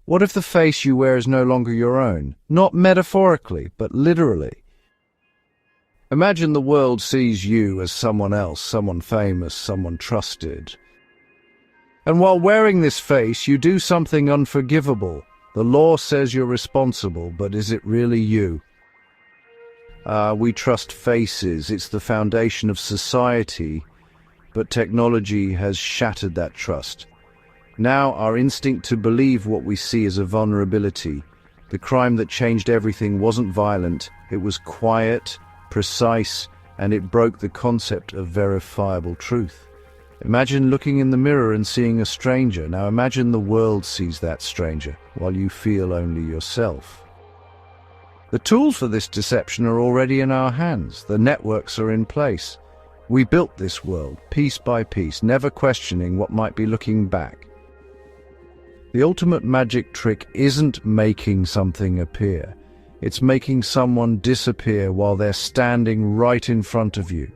What if the face you wear is no longer your own? Not metaphorically, but literally. Imagine the world sees you as someone else, someone famous, someone trusted. And while wearing this face, you do something unforgivable. The law says you're responsible, but is it really you? We trust faces. It's the foundation of society, but technology has shattered that trust. Now our instinct to believe what we see is a vulnerability. The crime that changed everything wasn't violent, it was quiet, precise, and it broke the concept of verifiable truth. Imagine looking in the mirror and seeing a stranger. Now imagine the world sees that stranger, while you feel only yourself. The tools for this deception are already in our hands. The networks are in place. We built this world, piece by piece, never questioning what might be looking back. The ultimate magic trick isn't making something appear. It's making someone disappear while they're standing right in front of you.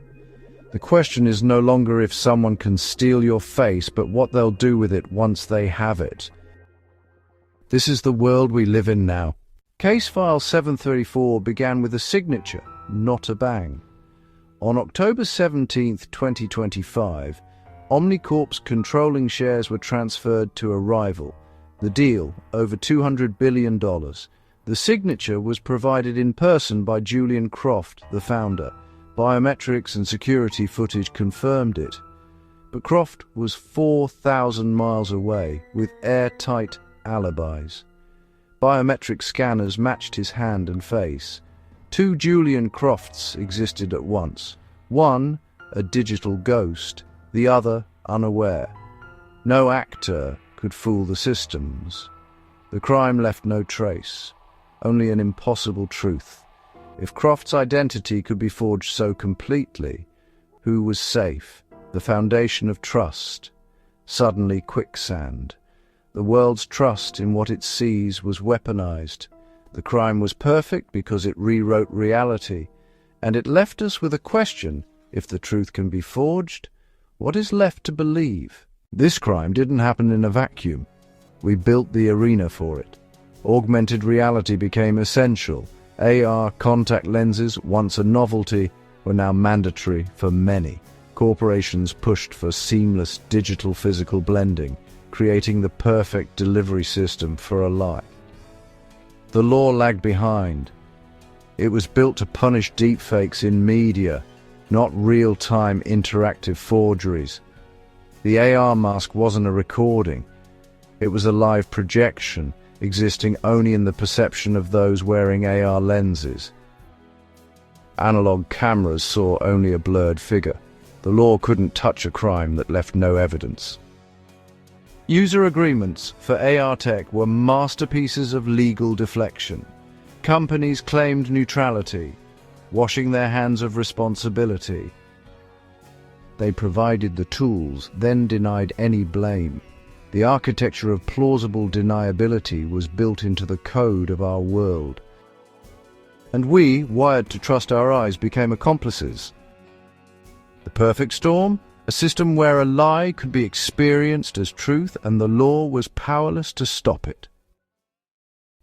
The question is no longer if someone can steal your face, but what they'll do with it once they have it. This is the world we live in now. Case file 734 began with a signature, not a bang. On October 17, 2025, Omnicorp's controlling shares were transferred to a rival. The deal, over $200 billion. The signature was provided in person by Julian Croft, the founder. Biometrics and security footage confirmed it. But Croft was 4,000 miles away, with airtight alibis. Biometric scanners matched his hand and face. Two Julian Crofts existed at once. One, a digital ghost, the other unaware. No actor could fool the systems. The crime left no trace, only an impossible truth. If Croft's identity could be forged so completely, who was safe? The foundation of trust. Suddenly quicksand. The world's trust in what it sees was weaponized. The crime was perfect because it rewrote reality, and it left us with a question: if the truth can be forged, what is left to believe? This crime didn't happen in a vacuum. We built the arena for it. Augmented reality became essential. AR contact lenses, once a novelty, were now mandatory for many. Corporations pushed for seamless digital-physical blending, creating the perfect delivery system for a lie. The law lagged behind. It was built to punish deepfakes in media, not real-time interactive forgeries. The AR mask wasn't a recording. It was a live projection, existing only in the perception of those wearing AR lenses. Analog cameras saw only a blurred figure. The law couldn't touch a crime that left no evidence. User agreements for AR tech were masterpieces of legal deflection. Companies claimed neutrality, washing their hands of responsibility. They provided the tools, then denied any blame. The architecture of plausible deniability was built into the code of our world. And we, wired to trust our eyes, became accomplices. The perfect storm? A system where a lie could be experienced as truth and the law was powerless to stop it.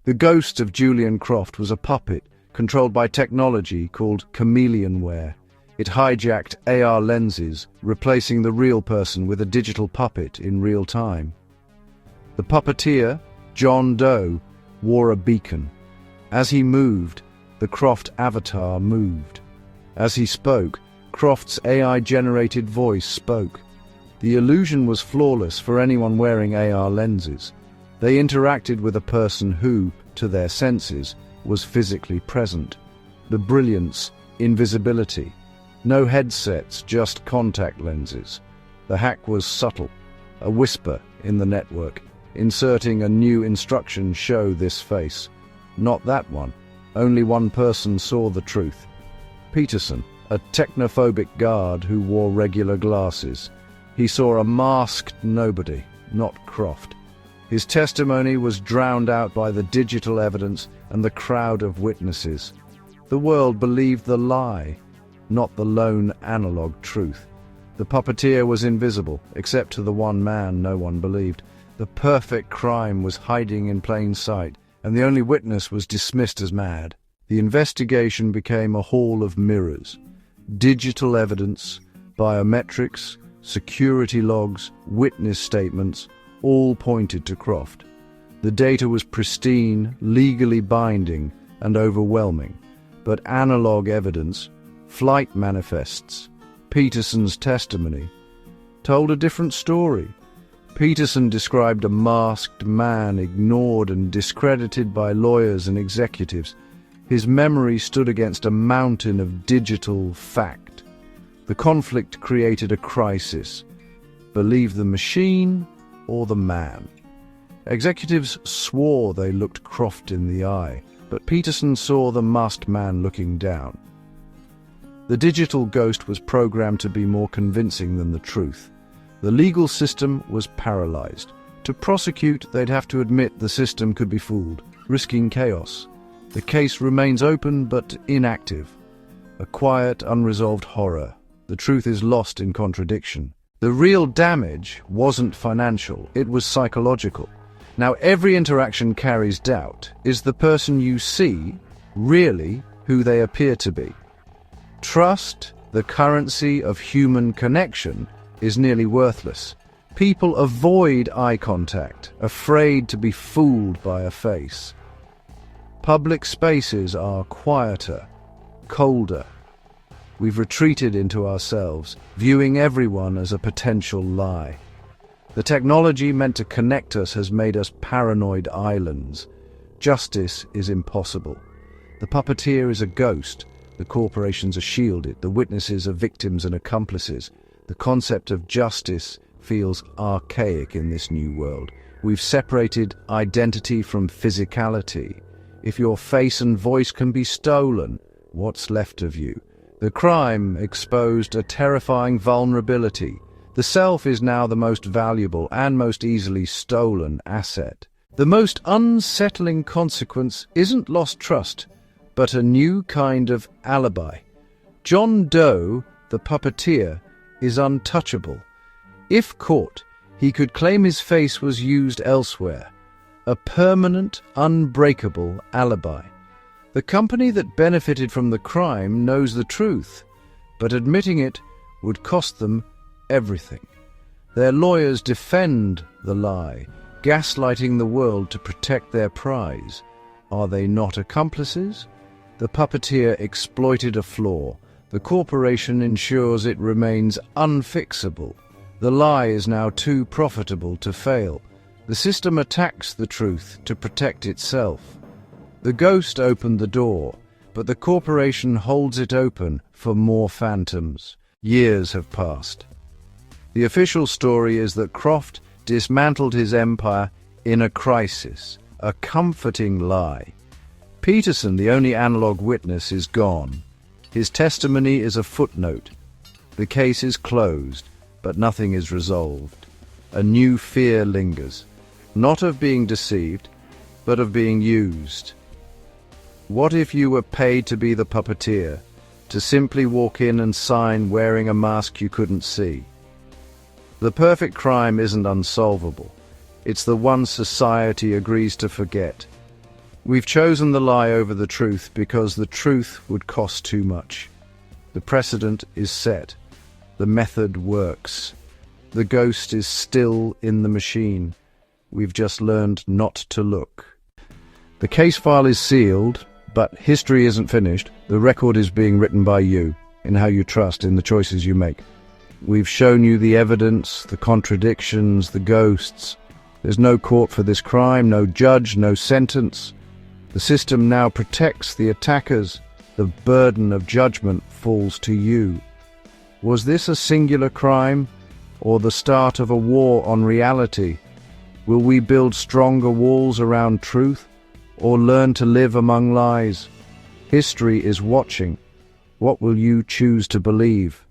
The ghost of Julian Croft was a puppet controlled by technology called chameleonware. It hijacked AR lenses, replacing the real person with a digital puppet in real time. The puppeteer, John Doe, wore a beacon. As he moved, the Croft avatar moved. As he spoke, Croft's AI-generated voice spoke. The illusion was flawless for anyone wearing AR lenses. They interacted with a person who, to their senses, was physically present. The brilliance, invisibility. No headsets, just contact lenses. The hack was subtle, a whisper in the network, inserting a new instruction: show this face. Not that one. Only one person saw the truth. Peterson, a technophobic guard who wore regular glasses. He saw a masked nobody, not Croft. His testimony was drowned out by the digital evidence and the crowd of witnesses. The world believed the lie, not the lone analog truth. The puppeteer was invisible, except to the one man no one believed. The perfect crime was hiding in plain sight, and the only witness was dismissed as mad. The investigation became a hall of mirrors. Digital evidence, biometrics, security logs, witness statements, all pointed to Croft. The data was pristine, legally binding, and overwhelming. But analog evidence, flight manifests, Peterson's testimony, told a different story. Peterson described a masked man ignored and discredited by lawyers and executives. His memory stood against a mountain of digital fact. The conflict created a crisis. Believe the machine or the man? Executives swore they looked Croft in the eye, but Peterson saw the masked man looking down. The digital ghost was programmed to be more convincing than the truth. The legal system was paralyzed. To prosecute, they'd have to admit the system could be fooled, risking chaos. The case remains open but inactive. A quiet, unresolved horror. The truth is lost in contradiction. The real damage wasn't financial, it was psychological. Now every interaction carries doubt. Is the person you see really who they appear to be? Trust, the currency of human connection, is nearly worthless. People avoid eye contact, afraid to be fooled by a face. Public spaces are quieter, colder. We've retreated into ourselves, viewing everyone as a potential lie. The technology meant to connect us has made us paranoid islands. Justice is impossible. The puppeteer is a ghost. The corporations are shielded. The witnesses are victims and accomplices. The concept of justice feels archaic in this new world. We've separated identity from physicality. If your face and voice can be stolen, what's left of you? The crime exposed a terrifying vulnerability. The self is now the most valuable and most easily stolen asset. The most unsettling consequence isn't lost trust, but a new kind of alibi. John Doe, the puppeteer, is untouchable. If caught, he could claim his face was used elsewhere. A permanent, unbreakable alibi. The company that benefited from the crime knows the truth, but admitting it would cost them everything. Their lawyers defend the lie, gaslighting the world to protect their prize. Are they not accomplices? The puppeteer exploited a flaw. The corporation ensures it remains unfixable. The lie is now too profitable to fail. The system attacks the truth to protect itself. The ghost opened the door, but the corporation holds it open for more phantoms. Years have passed. The official story is that Croft dismantled his empire in a crisis, a comforting lie. Peterson, the only analog witness, is gone. His testimony is a footnote. The case is closed, but nothing is resolved. A new fear lingers, not of being deceived, but of being used. What if you were paid to be the puppeteer, to simply walk in and sign wearing a mask you couldn't see? The perfect crime isn't unsolvable. It's the one society agrees to forget. We've chosen the lie over the truth because the truth would cost too much. The precedent is set. The method works. The ghost is still in the machine. We've just learned not to look. The case file is sealed, but history isn't finished. The record is being written by you, in how you trust, in the choices you make. We've shown you the evidence, the contradictions, the ghosts. There's no court for this crime, no judge, no sentence. The system now protects the attackers. The burden of judgment falls to you. Was this a singular crime, or the start of a war on reality? Will we build stronger walls around truth, or learn to live among lies? History is watching. What will you choose to believe?